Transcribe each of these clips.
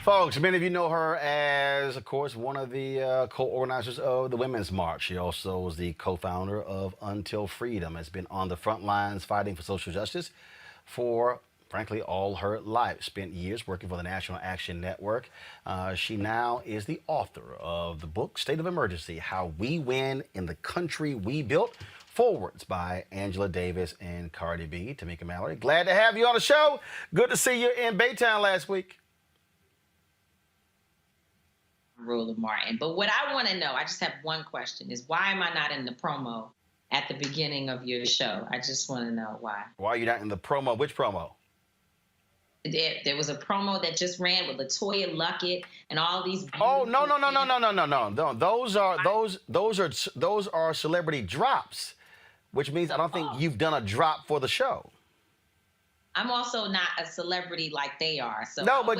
Folks, many of you know her as, of course, one of the co-organizers of the Women's March. She also is the co-founder of Until Freedom, has been on the front lines fighting for social justice for, frankly, all her life. Spent years working for the National Action Network. She now is the author of the book, State of Emergency, How We Win in the Country We Built. Forwards by Angela Davis and Cardi B. Tamika Mallory, glad to have you on the show. Good to see you in Baytown last week. Roland Martin. But what I want to know, I just have one question, is why am I not in the promo at the beginning of your show? I just want to know why. Why are you not in the promo? Which promo? There was a promo that just ran with LaToya Luckett and all these. Oh no. Those are celebrity drops, which means I don't think you've done a drop for the show. I'm also not a celebrity like they are. So no, but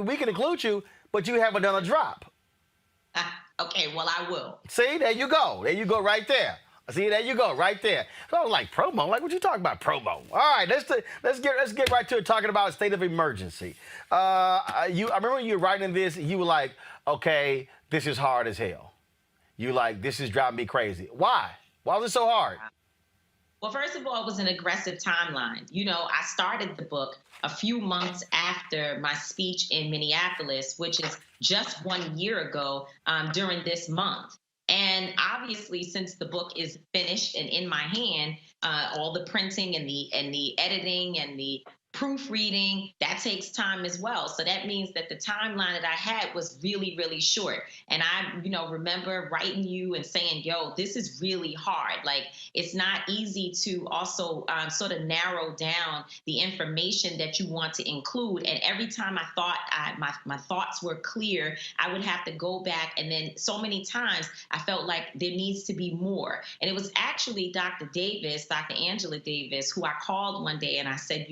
we can include you, but you haven't done a drop. Okay, well, I will. See, there you go. There you go right there. See, there you go right there. So I was like, promo? Like, what you talking about, promo? All right, let's get right to it, talking about a state of emergency. I remember you were writing this, you were like, okay, this is hard as hell. You like, this is driving me crazy. Why? Why was it so hard? Well, first of all, it was an aggressive timeline. You know, I started the book a few months after my speech in Minneapolis, which is just 1 year ago during this month. And obviously, since the book is finished and in my hand, all the printing and the editing and the proofreading, that takes time as well. So that means that the timeline that I had was really, really short. And I, remember writing you and saying, yo, this is really hard. Like, it's not easy to also sort of narrow down the information that you want to include. And every time I thought my thoughts were clear, I would have to go back. And then so many times I felt like there needs to be more. And it was actually Dr. Angela Davis, who I called one day and I said,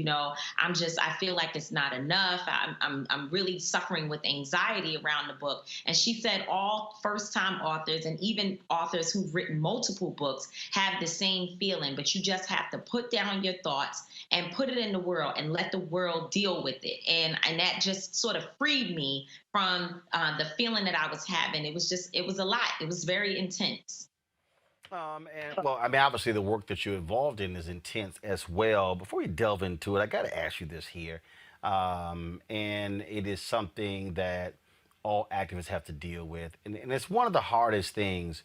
I feel like it's not enough. I'm really suffering with anxiety around the book. And she said all first-time authors and even authors who've written multiple books have the same feeling, but you just have to put down your thoughts and put it in the world and let the world deal with it. And that just sort of freed me from the feeling that I was having. It was a lot. It was very intense. Obviously the work that you're involved in is intense as well. Before we delve into it, I got to ask you this here. And it is something that all activists have to deal with. And it's one of the hardest things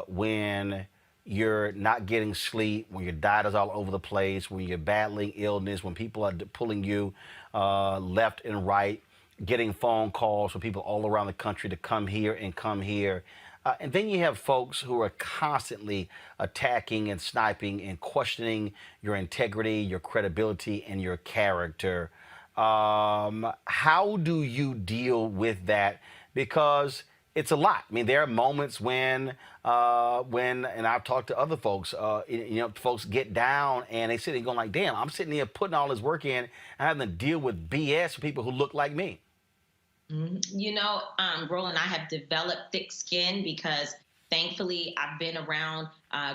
when you're not getting sleep, when your diet is all over the place, when you're battling illness, when people are pulling you left and right, getting phone calls from people all around the country to come here and come here. And then you have folks who are constantly attacking and sniping and questioning your integrity, your credibility, and your character. How do you deal with that? Because it's a lot. I mean, there are moments when and I've talked to other folks, folks get down and they sit there going like, damn, I'm sitting here putting all this work in and having to deal with BS with people who look like me. Roland, I have developed thick skin because thankfully I've been around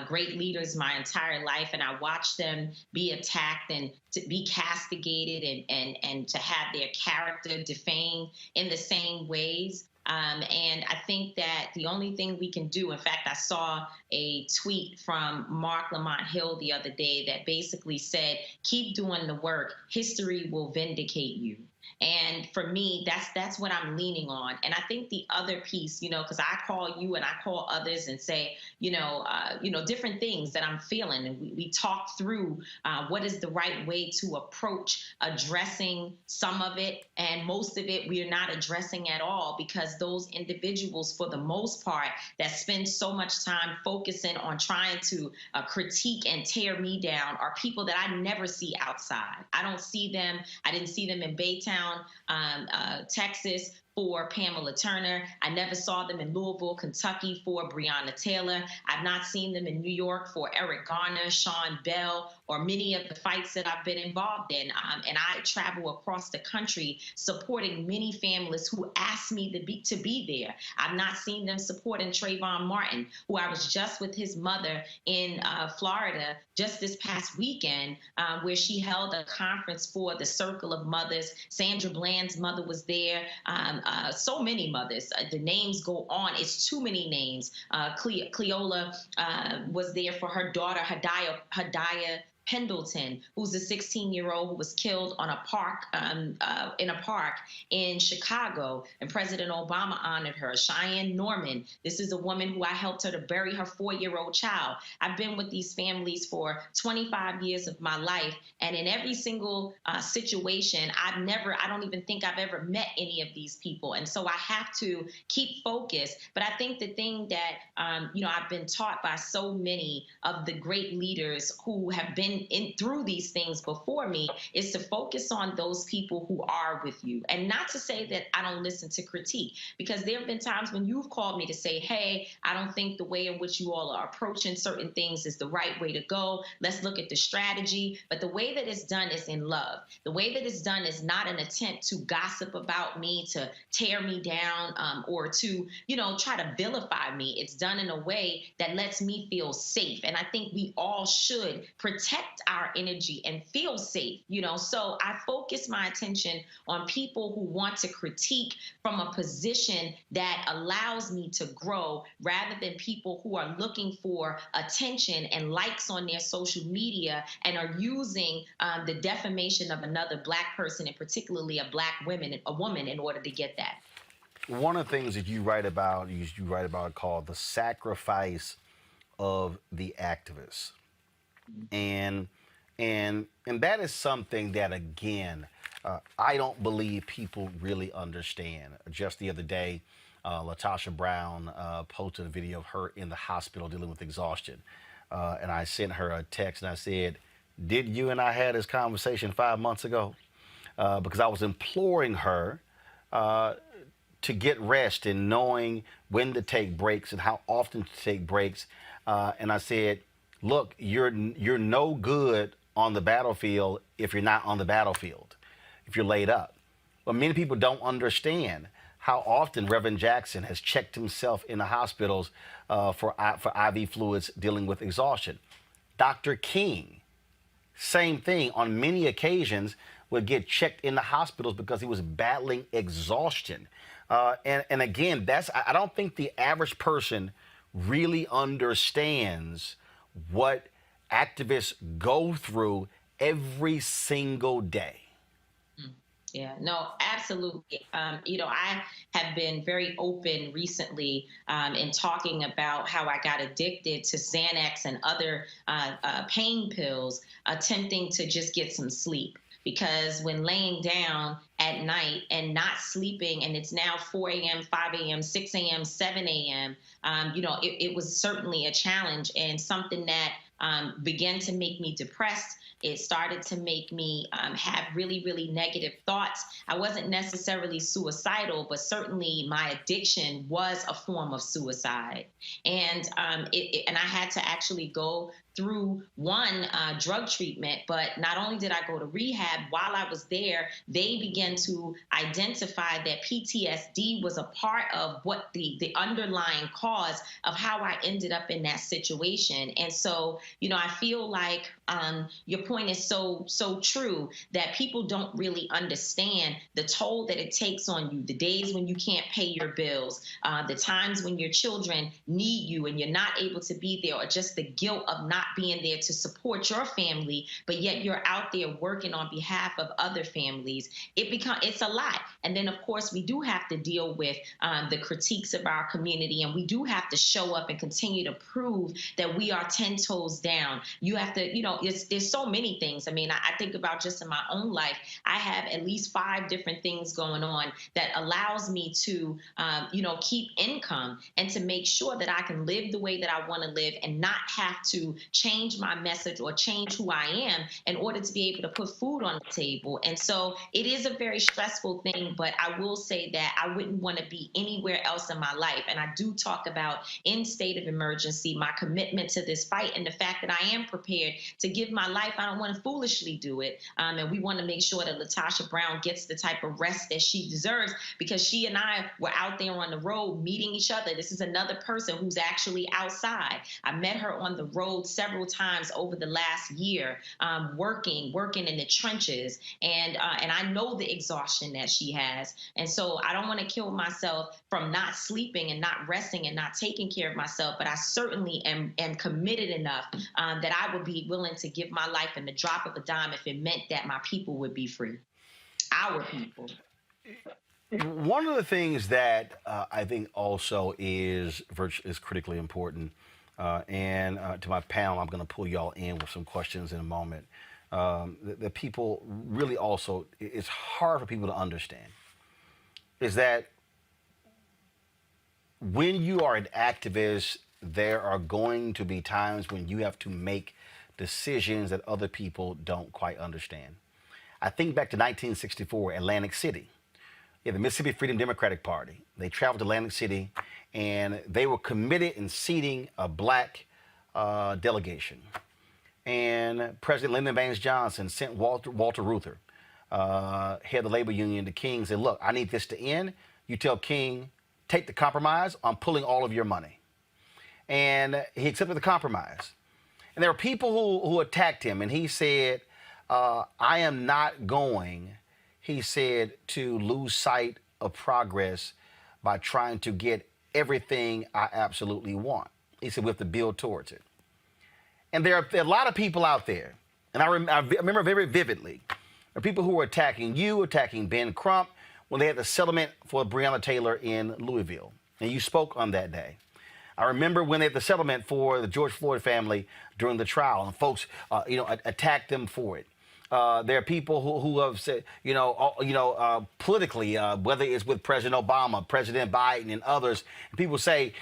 great leaders my entire life, and I watched them be attacked and to be castigated and to have their character defamed in the same ways. And I think that the only thing we can do, in fact, I saw a tweet from Mark Lamont Hill the other day that basically said, keep doing the work, history will vindicate you. And for me, that's what I'm leaning on. And I think the other piece, because I call you and I call others and say, different things that I'm feeling, and we talk through what is the right way to approach addressing some of it, and most of it we are not addressing at all, because those individuals, for the most part, that spend so much time focusing on trying to critique and tear me down are people that I never see outside. I don't see them. I didn't see them in Baytown, Texas, for Pamela Turner. I never saw them in Louisville, Kentucky for Breonna Taylor. I've not seen them in New York for Eric Garner, Sean Bell, or many of the fights that I've been involved in. And I travel across the country supporting many families who asked me to be there. I've not seen them supporting Trayvon Martin, who I was just with his mother in Florida just this past weekend, where she held a conference for the Circle of Mothers. Sandra Bland's mother was there. So many mothers. The names go on. It's too many names. Cleola was there for her daughter, Hadaya Pendleton, who's a 16-year-old who was killed on in a park in Chicago, and President Obama honored her. Cheyenne Norman, this is a woman who I helped her to bury her 4-year-old child. I've been with these families for 25 years of my life, and in every single situation, I don't even think I've ever met any of these people, and so I have to keep focused. But I think the thing that I've been taught by so many of the great leaders who have been through these things before me is to focus on those people who are with you, and not to say that I don't listen to critique, because there have been times when you've called me to say, hey, I don't think the way in which you all are approaching certain things is the right way to go. Let's look at the strategy. But the way that it's done is in love. The way that it's done is not an attempt to gossip about me, to tear me down, or to, try to vilify me. It's done in a way that lets me feel safe. And I think we all should protect our energy and feel safe, So I focus my attention on people who want to critique from a position that allows me to grow, rather than people who are looking for attention and likes on their social media and are using the defamation of another Black person, and particularly a woman, in order to get that. One of the things that you write about called the sacrifice of the activist. And that is something that, again, I don't believe people really understand. Just the other day, Latasha Brown posted a video of her in the hospital dealing with exhaustion, and I sent her a text and I said, "Did you and I had this conversation 5 months ago?" Because I was imploring her to get rest and knowing when to take breaks and how often to take breaks, and I said, look, you're no good on the battlefield if you're not on the battlefield, if you're laid up. But many people don't understand how often Reverend Jackson has checked himself in the hospitals for IV fluids dealing with exhaustion. Dr. King, same thing, on many occasions would get checked in the hospitals because he was battling exhaustion. And again, I don't think the average person really understands what activists go through every single day. Yeah, no, absolutely. I have been very open recently in talking about how I got addicted to Xanax and other pain pills, attempting to just get some sleep. Because when laying down at night and not sleeping, and it's now 4 a.m., 5 a.m., 6 a.m., 7 a.m., it was certainly a challenge, and something that began to make me depressed. It started to make me have really, really negative thoughts. I wasn't necessarily suicidal, but certainly my addiction was a form of suicide. And I had to actually go through one drug treatment, but not only did I go to rehab, while I was there, they began to identify that PTSD was a part of what the underlying cause of how I ended up in that situation. And so, I feel like your point is so true, that people don't really understand the toll that it takes on you, the days when you can't pay your bills, the times when your children need you and you're not able to be there, or just the guilt of not being there to support your family, but yet you're out there working on behalf of other families. It's a lot. And then, of course, we do have to deal with the critiques of our community, and we do have to show up and continue to prove that we are 10 toes down. You have to, there's so many things. I mean, I think about just in my own life, I have at least 5 different things going on that allows me to, keep income and to make sure that I can live the way that I want to live and not have to change my message or change who I am in order to be able to put food on the table. And so it is a very stressful thing, but I will say that I wouldn't want to be anywhere else in my life. And I do talk about, in state of emergency, my commitment to this fight and the fact that I am prepared to give my life. I don't want to foolishly do it. And we want to make sure that LaTosha Brown gets the type of rest that she deserves, because she and I were out there on the road meeting each other. This is another person who's actually outside. I met her on the road several times over the last year, working in the trenches, and I know the exhaustion that she has. And so I don't want to kill myself from not sleeping and not resting and not taking care of myself, but I certainly am committed enough that I would be willing to give my life in the drop of a dime if it meant that my people would be free, our people. One of the things that I think also is critically important, and to my panel, I'm going to pull y'all in with some questions in a moment. The people really also, it's hard for people to understand, is that when you are an activist, there are going to be times when you have to make decisions that other people don't quite understand. I think back to 1964, Atlantic City. Yeah, the Mississippi Freedom Democratic Party. They traveled to Atlantic City, and they were committed in seating a black delegation. And President Lyndon Baines Johnson sent Walter Reuther, head of the labor union, to King, and said, look, I need this to end. You tell King, take the compromise. I'm pulling all of your money. And he accepted the compromise. And there were people who attacked him, and he said, I am not going, he said, to lose sight of progress by trying to get everything I absolutely want. He said we have to build towards it. And there are a lot of people out there, and I remember very vividly, there are people who were attacking you, attacking Ben Crump, when they had the settlement for Breonna Taylor in Louisville. And you spoke on that day. I remember when they had the settlement for the George Floyd family during the trial, and folks, attacked them for it. There are people who have said, politically, whether it's with President Obama, President Biden, and others, and people say,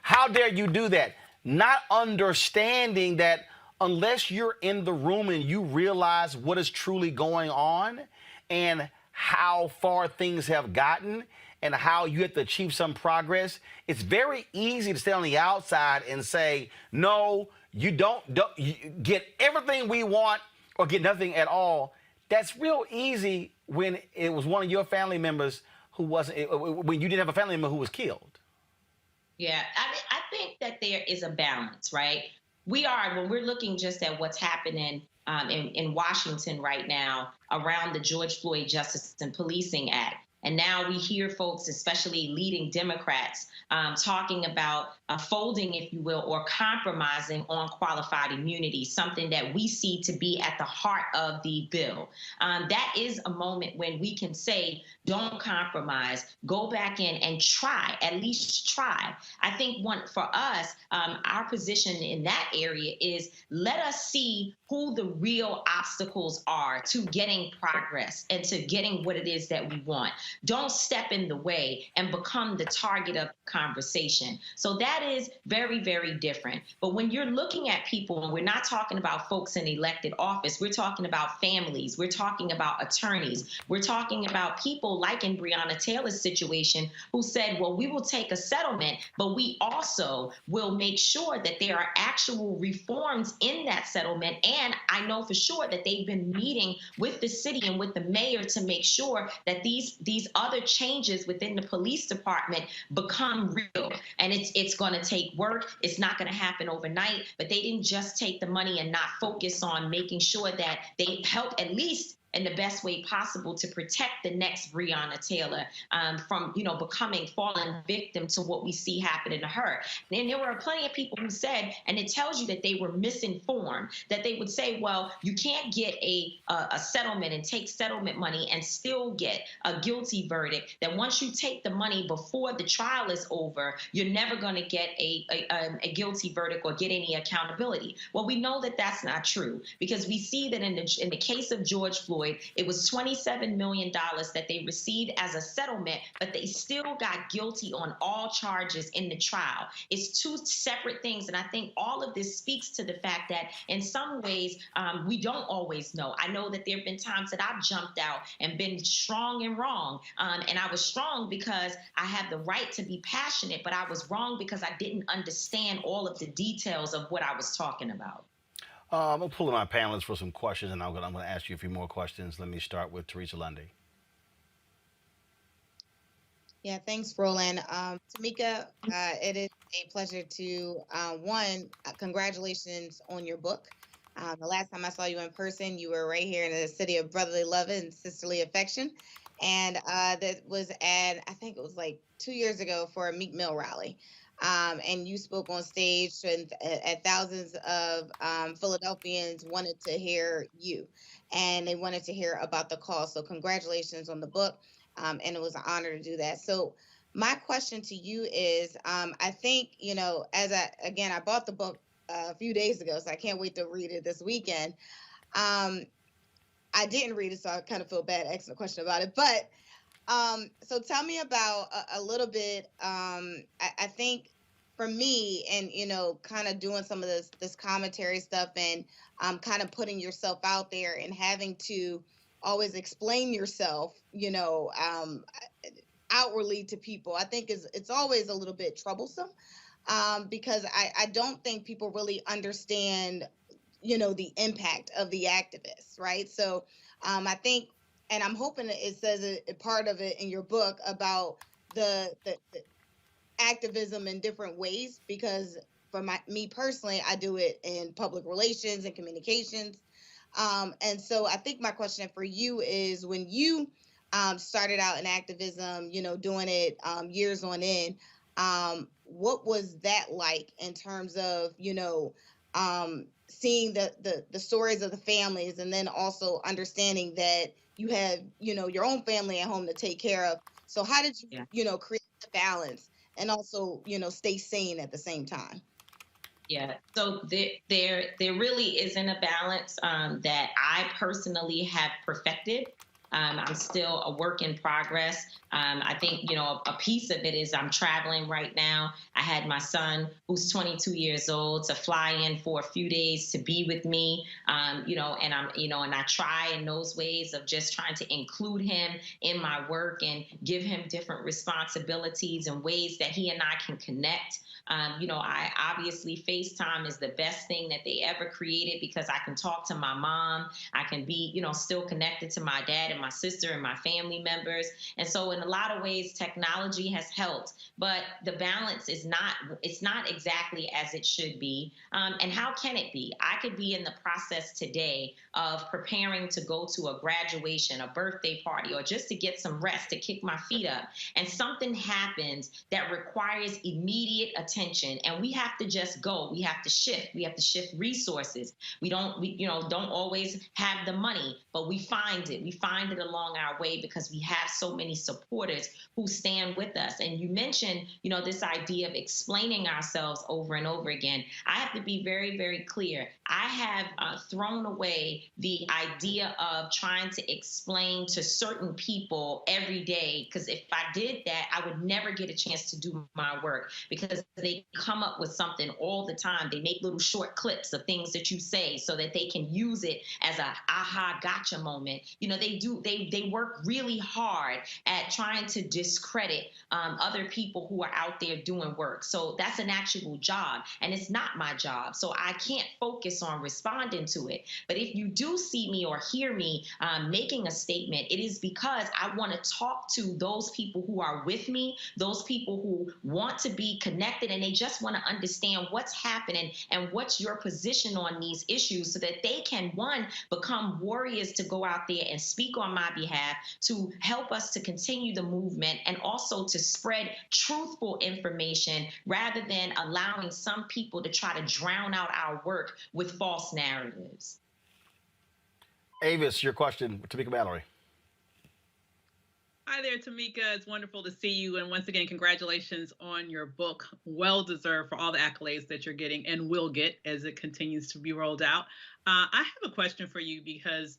how dare you do that? Not understanding that unless you're in the room and you realize what is truly going on and how far things have gotten and how you have to achieve some progress, it's very easy to stay on the outside and say, no, you don't you get everything we want or get nothing at all. That's real easy when it was one of your family members who wasn't, when you didn't have a family member who was killed. Yeah, I think that there is a balance, right? When we're looking just at what's happening in Washington right now around the George Floyd Justice and Policing Act. And now we hear folks, especially leading Democrats, talking about folding, if you will, or compromising on qualified immunity, something that we see to be at the heart of the bill. That is a moment when we can say, don't compromise, go back in and try, at least try. I think for us, our position in that area is let us see who the real obstacles are to getting progress and to getting what it is that we want. don't step in the way and become the target of conversation. So that is very, very different. But when you're looking at people, and we're not talking about folks in elected office, we're talking about families, we're talking about attorneys, we're talking about people like in Breonna Taylor's situation who said, well, we will take a settlement, but we also will make sure that there are actual reforms in that settlement. And I know for sure that they've been meeting with the city and with the mayor to make sure that these other changes within the police department become real. And it's going to take work. It's not going to happen overnight, but they didn't just take the money and not focus on making sure that they help at least in the best way possible to protect the next Breonna Taylor from, becoming falling victim to what we see happening to her. And there were plenty of people who said, and it tells you that they were misinformed, that they would say, well, you can't get a settlement and take settlement money and still get a guilty verdict, that once you take the money before the trial is over, you're never going to get a guilty verdict or get any accountability. Well, we know that that's not true, because we see that in the case of George Floyd, it was $27 million that they received as a settlement, but they still got guilty on all charges in the trial. It's two separate things. And I think all of this speaks to the fact that in some ways, we don't always know. I know that there have been times that I've jumped out and been strong and wrong. And I was strong because I had the right to be passionate, but I was wrong because I didn't understand all of the details of what I was talking about. I'm going to pull in my panelists for some questions, and I'm going to ask you a few more questions. Let me start with Teresa Lundy. Yeah, thanks, Roland. Tamika, it is a pleasure to, congratulations on your book. The last time I saw you in person, you were right here in the city of brotherly love and sisterly affection. And that was at, I think it was like 2 years ago for a Meek Mill rally. And you spoke on stage, and thousands of Philadelphians wanted to hear you, and they wanted to hear about the cause. So congratulations on the book, and it was an honor to do that. So my question to you is, I think, I bought the book a few days ago, so I can't wait to read it this weekend. I didn't read it, so I kind of feel bad asking a question about it, but so tell me about a little bit. I think for me, and kind of doing some of this commentary stuff, and kind of putting yourself out there and having to always explain yourself, outwardly to people, I think it's always a little bit troublesome, because I don't think people really understand, the impact of the activists, right? So I think, and I'm hoping that it says a part of it in your book about the activism in different ways, because for me personally, I do it in public relations and communications. And so I think my question for you is, when you started out in activism, doing it years on end, what was that like in terms of, seeing the stories of the families, and then also understanding that you have, your own family at home to take care of. So how did you, create the balance and also, stay sane at the same time? Yeah, so there really isn't a balance that I personally have perfected. I'm still a work in progress. I think, a piece of it is I'm traveling right now. I had my son, who's 22 years old, to fly in for a few days to be with me, and I try in those ways of just trying to include him in my work and give him different responsibilities and ways that he and I can connect. I obviously FaceTime is the best thing that they ever created, because I can talk to my mom. I can be, still connected to my dad and my sister and my family members. And so in a lot of ways, technology has helped, but the balance is it's not exactly as it should be. And how can it be? I could be in the process today of preparing to go to a graduation, a birthday party, or just to get some rest, to kick my feet up. And something happens that requires immediate attention, and we have to just go. We have to shift. We have to shift resources. We don't always have the money, but we find it. We find it along our way because we have so many supporters who stand with us. And you mentioned, this idea of explaining ourselves over and over again. I have to be very, very clear. I have thrown away the idea of trying to explain to certain people every day, because if I did that, I would never get a chance to do my work, because they come up with something all the time. They make little short clips of things that you say so that they can use it as a aha gotcha moment. They work really hard at trying to discredit other people who are out there doing work. So that's an actual job, and it's not my job. So I can't focus on responding to it. But if you do see me or hear me making a statement, it is because I want to talk to those people who are with me, those people who want to be connected, and they just want to understand what's happening and what's your position on these issues, so that they can, one, become warriors to go out there and speak on my behalf, to help us to continue the movement, and also to spread truthful information rather than allowing some people to try to drown out our work with false narratives. Avis, your question, Tamika Mallory. Hi there, Tamika. It's wonderful to see you. And once again, congratulations on your book. Well deserved for all the accolades that you're getting and will get as it continues to be rolled out. I have a question for you because,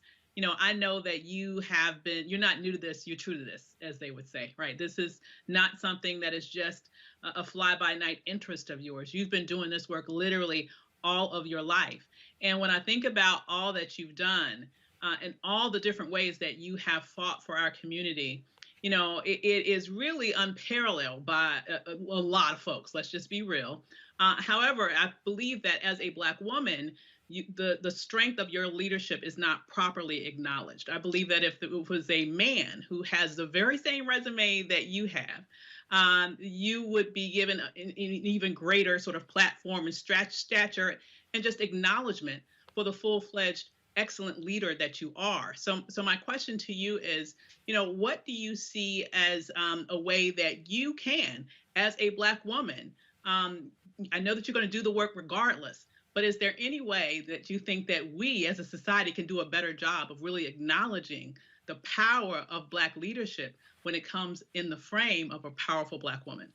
I know that you're not new to this, you're true to this, as they would say, right? This is not something that is just a fly-by-night interest of yours. You've been doing this work literally all of your life. And when I think about all that you've done and all the different ways that you have fought for our community, it is really unparalleled by a lot of folks. Let's just be real. However, I believe that as a Black woman, the strength of your leadership is not properly acknowledged. I believe that if it was a man who has the very same resume that you have, you would be given an even greater sort of platform and stature and just acknowledgement for the full-fledged excellent leader that you are. So my question to you is, what do you see as a way that you can, as a Black woman, I know that you're going to do the work regardless, but is there any way that you think that we as a society can do a better job of really acknowledging the power of Black leadership when it comes in the frame of a powerful Black woman?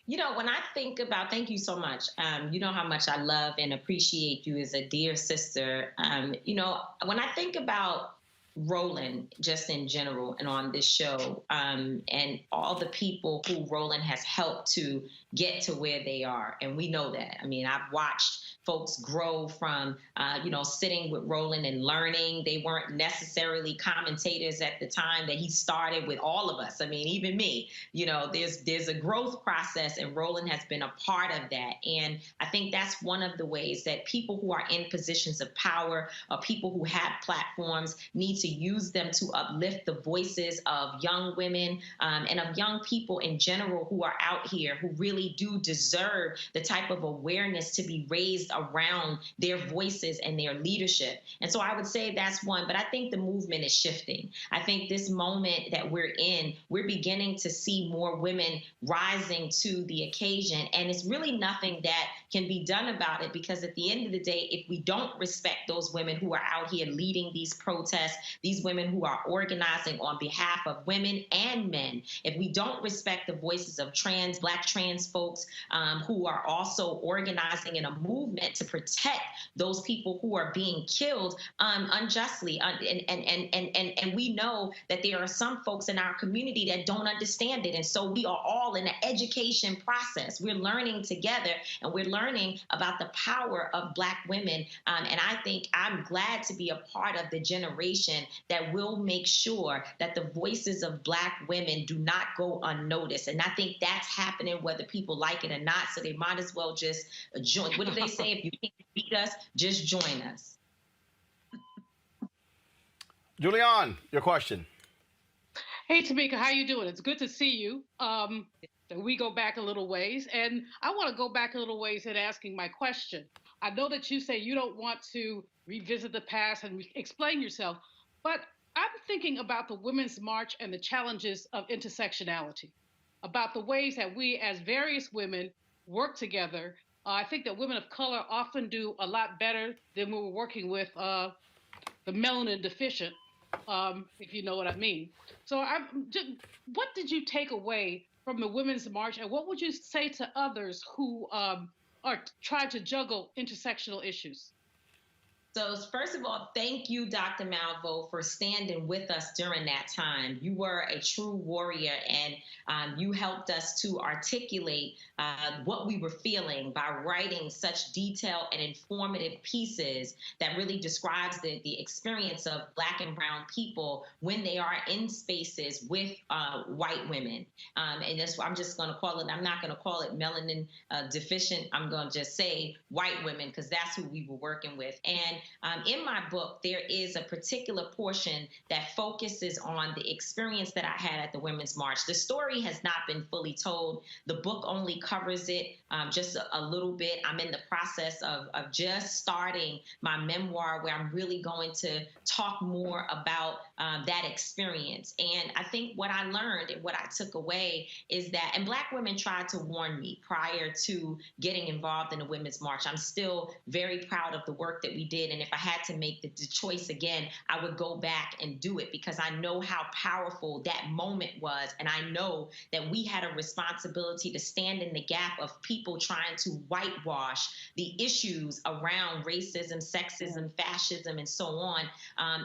When I think about, thank you so much. You know how much I love and appreciate you as a dear sister. When I think about Roland, just in general, and on this show, and all the people who Roland has helped to get to where they are, and we know that. I mean, I've watched folks grow from, sitting with Roland and learning. They weren't necessarily commentators at the time that he started with all of us. I mean, even me, there's a growth process, and Roland has been a part of that. And I think that's one of the ways that people who are in positions of power, or people who have platforms, need to use them to uplift the voices of young women and of young people in general who are out here, who really do deserve the type of awareness to be raised around their voices and their leadership. And so I would say that's one, but I think the movement is shifting. I think this moment that we're in, we're beginning to see more women rising to the occasion, and it's really nothing that can be done about it, because at the end of the day, if we don't respect those women who are out here leading these protests, these women who are organizing on behalf of women and men, if we don't respect the voices of Black trans folks who are also organizing in a movement to protect those people who are being killed unjustly, and we know that there are some folks in our community that don't understand it, and so we are all in an education process. We're learning together, and we're learning about the power of Black women, and I think I'm glad to be a part of the generation that will make sure that the voices of Black women do not go unnoticed. And I think that's happening whether people like it or not. So they might as well just join. What do they say? If you can't beat us, just join us. Julianne, your question. Hey, Tamika, how you doing? It's good to see you. We go back a little ways, and I want to go back a little ways in asking my question. I know that you say you don't want to revisit the past and explain yourself, but I'm thinking about the Women's March and the challenges of intersectionality, about the ways that we as various women work together. I think that women of color often do a lot better than when we're working with the melanin deficient, if you know what I mean. So what did you take away from the Women's March, and what would you say to others who are trying to juggle intersectional issues? So, first of all, thank you, Dr. Malvo, for standing with us during that time. You were a true warrior, and you helped us to articulate what we were feeling by writing such detailed and informative pieces that really describes the experience of Black and Brown people when they are in spaces with white women. And that's why I'm just going to call it, I'm not going to call it melanin deficient. I'm going to just say white women, because that's who we were working with. And in my book, there is a particular portion that focuses on the experience that I had at the Women's March. The story has not been fully told. The book only covers it just a little bit. I'm in the process of just starting my memoir, where I'm really going to talk more about that experience. And I think what I learned and what I took away is that, and Black women tried to warn me prior to getting involved in the Women's March. I'm still very proud of the work that we did. And if I had to make the choice again, I would go back and do it, because I know how powerful that moment was. And I know that we had a responsibility to stand in the gap of people trying to whitewash the issues around racism, sexism, fascism, and so on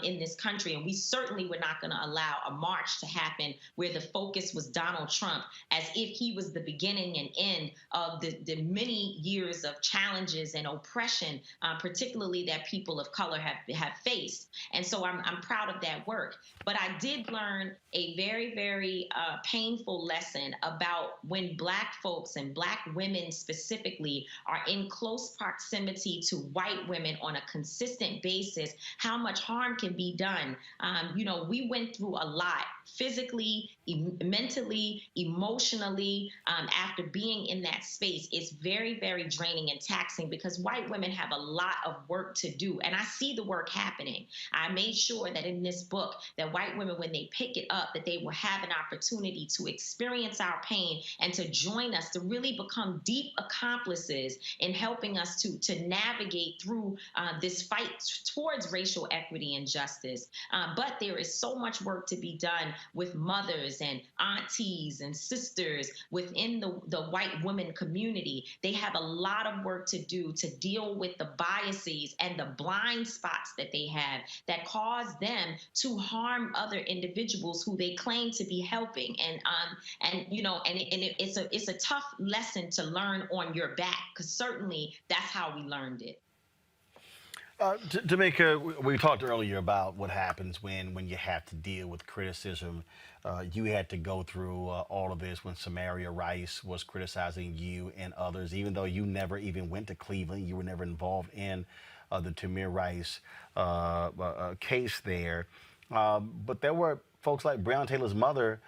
in this country. And we certainly were not going to allow a march to happen where the focus was Donald Trump, as if he was the beginning and end of the many years of challenges and oppression, particularly that people of color have faced. And so I'm proud of that work. But I did learn a very, very painful lesson about when Black folks and Black women specifically are in close proximity to white women on a consistent basis, how much harm can be done. We went through a lot physically, mentally, emotionally, after being in that space. It's very, very draining and taxing, because white women have a lot of work to do. And I see the work happening. I made sure that in this book, that white women, when they pick it up, that they will have an opportunity to experience our pain and to join us, to really become deep accomplices in helping us to navigate through this fight towards racial equity and justice. But there is so much work to be done with mothers and aunties and sisters within the white women community. They have a lot of work to do to deal with the biases and the blind spots that they have that cause them to harm other individuals who they claim to be helping. It's a tough lesson to learn on your back, because certainly that's how we learned it. Tamika, we talked earlier about what happens when you have to deal with criticism. You had to go through all of this when Samaria Rice was criticizing you and others, even though you never even went to Cleveland. You were never involved in the Tamir Rice case there. But there were folks like Breonna Taylor's mother.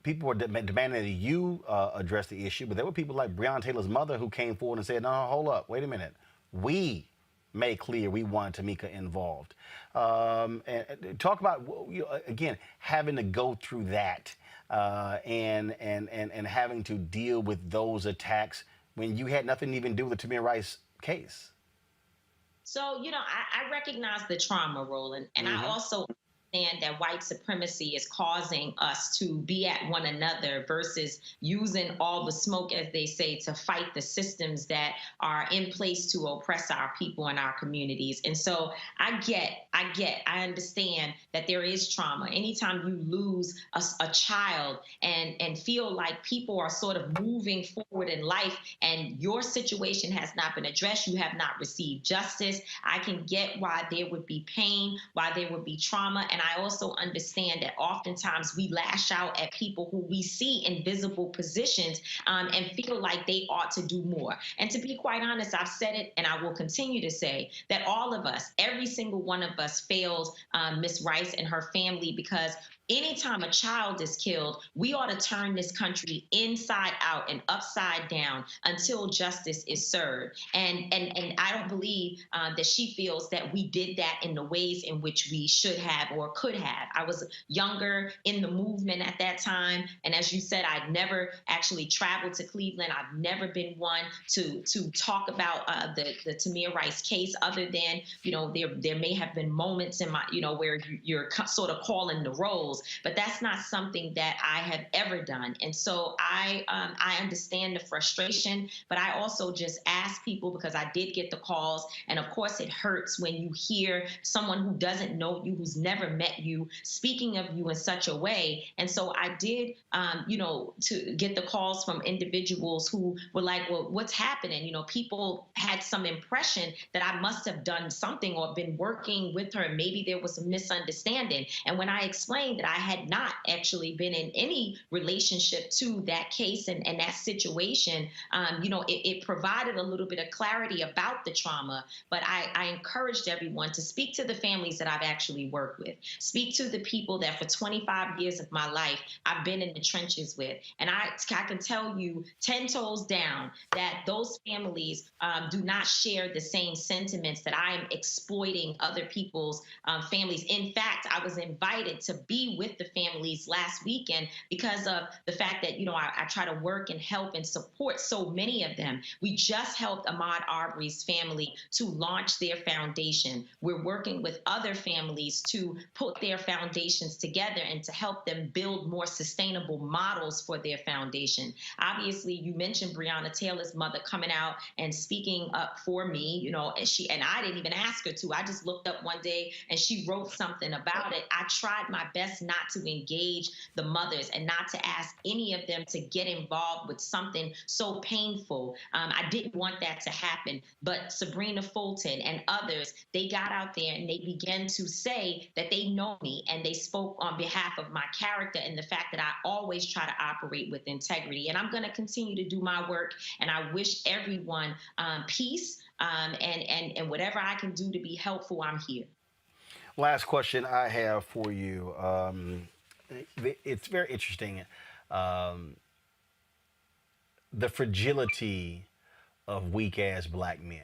People were demanding that you address the issue, but there were people like Breonna Taylor's mother who came forward and said, no, hold up, wait a minute. We made clear we want Tamika involved. And talk about, again, having to go through that and having to deal with those attacks when you had nothing to even do with the Tamir Rice case. So, I recognize the trauma, Roland, and I also understand that white supremacy is causing us to be at one another versus using all the smoke, as they say, to fight the systems that are in place to oppress our people and our communities. And so I understand that there is trauma. Anytime you lose a child and feel like people are sort of moving forward in life and your situation has not been addressed, you have not received justice, I can get why there would be pain, why there would be trauma. And I also understand that oftentimes we lash out at people who we see in visible positions and feel like they ought to do more. And to be quite honest, I've said it and I will continue to say that all of us, every single one of us fails Miss Rice and her family, because anytime a child is killed, we ought to turn this country inside out and upside down until justice is served. And I don't believe that she feels that we did that in the ways in which we should have or could have. I was younger in the movement at that time. And as you said, I'd never actually traveled to Cleveland. I've never been one to talk about the Tamir Rice case, other than, there may have been moments in my, where you're sort of calling the roles. But that's not something that I have ever done. And so I understand the frustration, but I also just ask people, because I did get the call calls. And of course, it hurts when you hear someone who doesn't know you, who's never met you, speaking of you in such a way. And so I did, to get the calls from individuals who were like, well, what's happening? People had some impression that I must have done something or been working with her. Maybe there was a misunderstanding. And when I explained that I had not actually been in any relationship to that case and that situation, it provided a little bit of clarity about the trauma. But I encouraged everyone to speak to the families that I've actually worked with, speak to the people that for 25 years of my life I've been in the trenches with. And I can tell you 10 toes down that those families do not share the same sentiments that I am exploiting other people's families. In fact, I was invited to be with the families last weekend because of the fact that, I try to work and help and support so many of them. We just helped Ahmaud Arbery's family to launch their foundation. We're working with other families to put their foundations together and to help them build more sustainable models for their foundation. Obviously, you mentioned Breonna Taylor's mother coming out and speaking up for me, and I didn't even ask her to. I just looked up one day and she wrote something about it. I tried my best not to engage the mothers and not to ask any of them to get involved with something so painful. I didn't want that to happen. But Sabrina Fulton and others, they got out there and they began to say that they know me, and they spoke on behalf of my character and the fact that I always try to operate with integrity. And I'm going to continue to do my work. And I wish everyone peace, and whatever I can do to be helpful, I'm here. Last question I have for you. It's very interesting. The fragility of weak ass black men.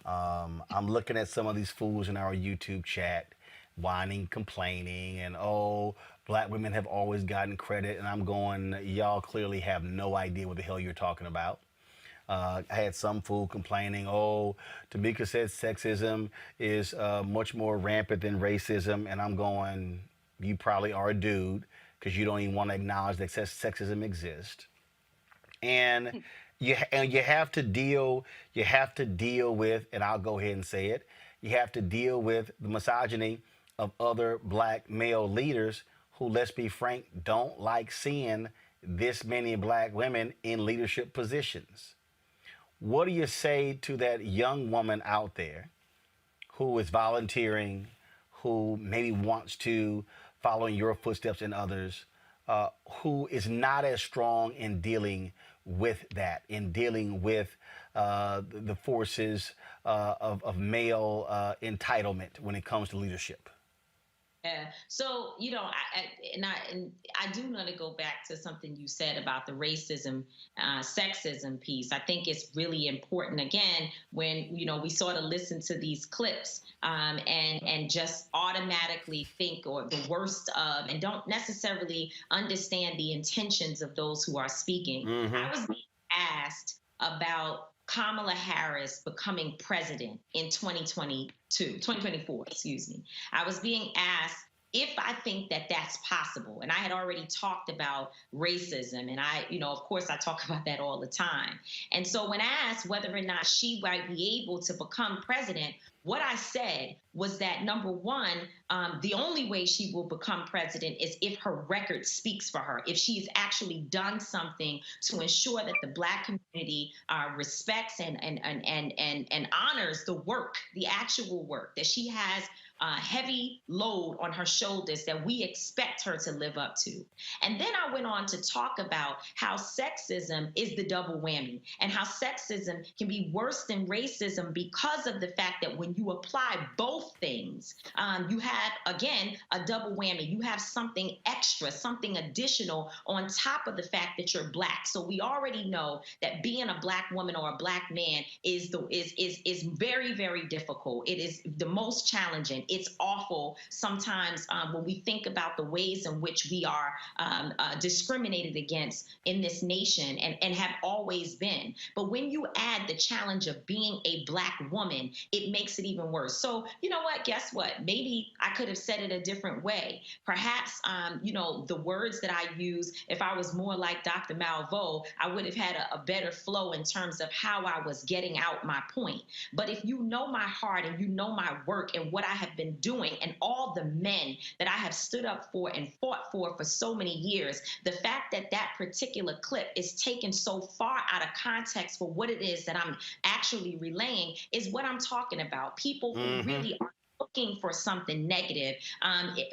I'm looking at some of these fools in our YouTube chat, whining, complaining, and black women have always gotten credit. And I'm going, y'all clearly have no idea what the hell you're talking about. I had some fool complaining, Tamika said sexism is much more rampant than racism. And I'm going, you probably are a dude because you don't even want to acknowledge that sexism exists. And you have to deal with, and I'll go ahead and say it, you have to deal with the misogyny of other black male leaders who, let's be frank, don't like seeing this many black women in leadership positions. What do you say to that young woman out there who is volunteering, who maybe wants to follow in your footsteps and others, who is not as strong in dealing with that, in dealing with the forces of male entitlement when it comes to leadership? Yeah. So, I do want to go back to something you said about the racism, sexism piece. I think it's really important, again, when, we sort of listen to these clips and just automatically think or the worst of, and don't necessarily understand the intentions of those who are speaking. Mm-hmm. I was being asked about Kamala Harris becoming president in 2024, excuse me. I was being asked if I think that that's possible. And I had already talked about racism. And of course, I talk about that all the time. And so when asked whether or not she might be able to become president, what I said was that, number one, the only way she will become president is if her record speaks for her, if she's actually done something to ensure that the Black community respects and honors the work, the actual work, that she has a heavy load on her shoulders that we expect her to live up to. And then I went on to talk about how sexism is the double whammy and how sexism can be worse than racism because of the fact that when you apply both things, you have, again, a double whammy. You have something extra, something additional on top of the fact that you're Black. So we already know that being a Black woman or a Black man is very, very difficult. It is the most challenging. It's awful sometimes when we think about the ways in which we are discriminated against in this nation and have always been. But when you add the challenge of being a Black woman, it makes it even worse. So, you know what? Guess what? Maybe I could have said it a different way. Perhaps, the words that I use, if I was more like Dr. Malveaux, I would have had a better flow in terms of how I was getting out my point. But if you know my heart and you know my work and what I have been doing and all the men that I have stood up for and fought for so many years, the fact that that particular clip is taken so far out of context for what it is that I'm actually relaying is what I'm talking about. People who really are looking for something negative,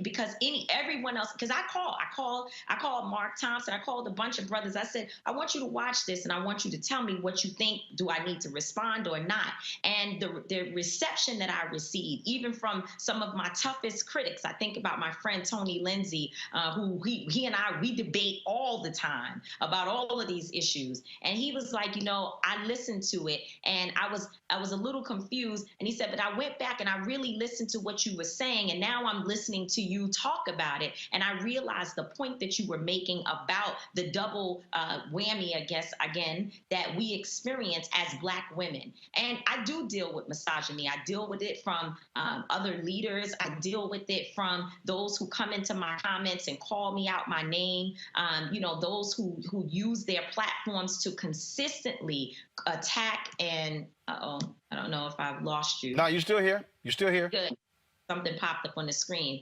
because everyone else, because I called Mark Thompson, I called a bunch of brothers. I said, I want you to watch this and I want you to tell me what you think. Do I need to respond or not? And the reception that I received, even from some of my toughest critics, I think about my friend Tony Lindsay, who he and we debate all the time about all of these issues. And he was like, I listened to it and I was a little confused. And he said, but I went back and I really listened to what you were saying. And now I'm listening to you talk about it. And I realized the point that you were making about the double whammy, I guess, again, that we experience as Black women. And I do deal with misogyny. I deal with it from other leaders. I deal with it from those who come into my comments and call me out my name. Those who use their platforms to consistently attack and, I don't know if I've lost you. No, you're still here. You're still here. Good. Something popped up on the screen.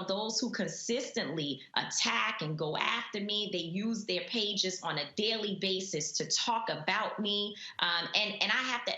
Those who consistently attack and go after me, they use their pages on a daily basis to talk about me. And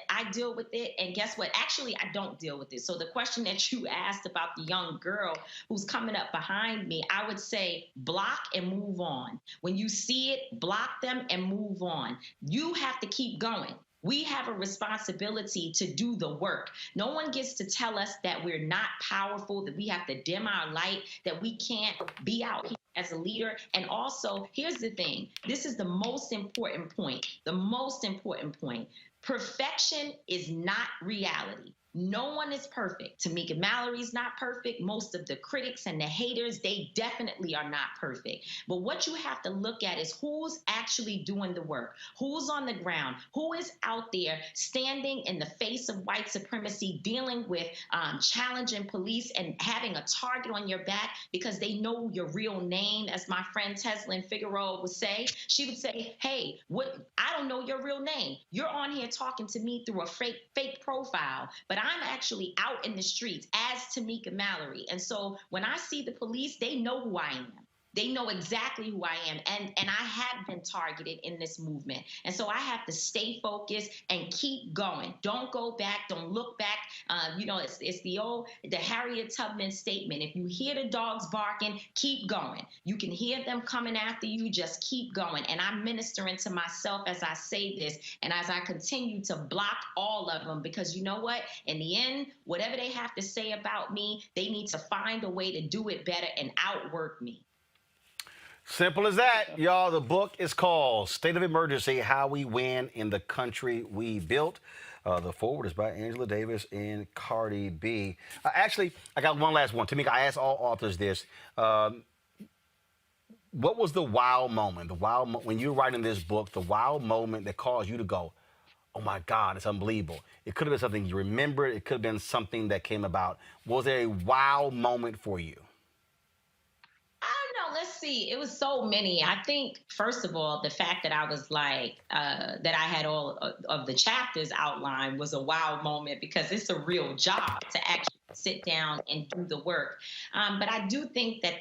I deal with it. And guess what? Actually, I don't deal with it. So the question that you asked about the young girl who's coming up behind me, I would say block and move on. When you see it, block them and move on. You have to keep going. We have a responsibility to do the work. No one gets to tell us that we're not powerful, that we have to dim our light, that we can't be out here as a leader. And also, here's the thing. This is the most important point. The most important point. Perfection is not reality. No one is perfect. Tamika Mallory's not perfect. Most of the critics and the haters, they definitely are not perfect. But what you have to look at is who's actually doing the work, who's on the ground, who is out there standing in the face of white supremacy, dealing with challenging police and having a target on your back because they know your real name. As my friend Teslin Figueroa would say, she would say, hey, I don't know your real name. You're on here talking to me through a fake profile, but I'm actually out in the streets as Tamika Mallory. And so when I see the police, they know who I am. They know exactly who I am. And I have been targeted in this movement. And so I have to stay focused and keep going. Don't go back. Don't look back. It's the Harriet Tubman statement. If you hear the dogs barking, keep going. You can hear them coming after you. Just keep going. And I'm ministering to myself as I say this and as I continue to block all of them, because you know what? In the end, whatever they have to say about me, they need to find a way to do it better and outwork me. Simple as that, y'all. The book is called State of Emergency, How We Win in the Country We Built. The forward is by Angela Davis and Cardi B. Actually, I got one last one. Tamika, I asked all authors this. What was the wow moment? When you're writing this book, the wow moment that caused you to go, oh my God, it's unbelievable. It could have been something you remembered. It could have been something that came about. Was there a wow moment for you? Let's see. It was so many. I think, first of all, the fact that I was like, that I had all of the chapters outlined was a wow moment, because it's a real job to actually sit down and do the work. But I do think that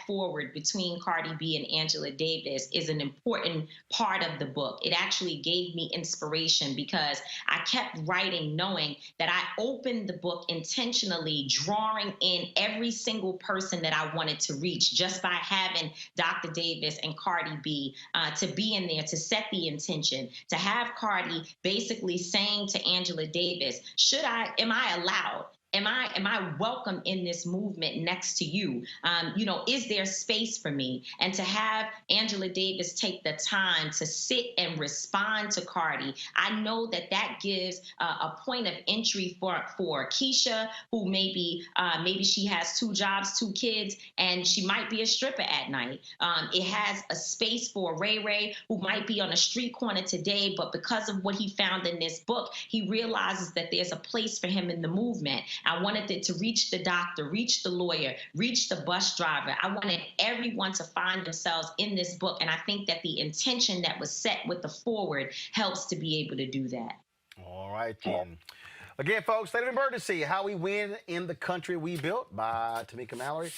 forward between Cardi B and Angela Davis is an important part of the book. It actually gave me inspiration, because I kept writing knowing that I opened the book intentionally, drawing in every single person that I wanted to reach just by having Dr. Davis and Cardi B to be in there to set the intention, to have Cardi basically saying to Angela Davis, am I allowed am I welcome in this movement next to you? Is there space for me? And to have Angela Davis take the time to sit and respond to Cardi, I know that gives a point of entry for Keisha, who maybe she has 2 jobs, 2 kids, and she might be a stripper at night. It has a space for Ray Ray, who might be on a street corner today, but because of what he found in this book, he realizes that there's a place for him in the movement. I wanted it to reach the doctor, reach the lawyer, reach the bus driver. I wanted everyone to find themselves in this book. And I think that the intention that was set with the forward helps to be able to do that. All right, then. Again, folks, State of Emergency, How We Win in the Country We Built by Tamika Mallory.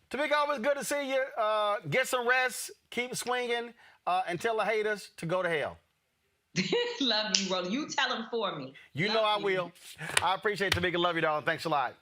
Tamika, always good to see you. Get some rest, keep swinging, and tell the haters to go to hell. Love you, Roland. You tell them for me. You know I will. I appreciate it, Tamika. Love you, darling. Thanks a lot.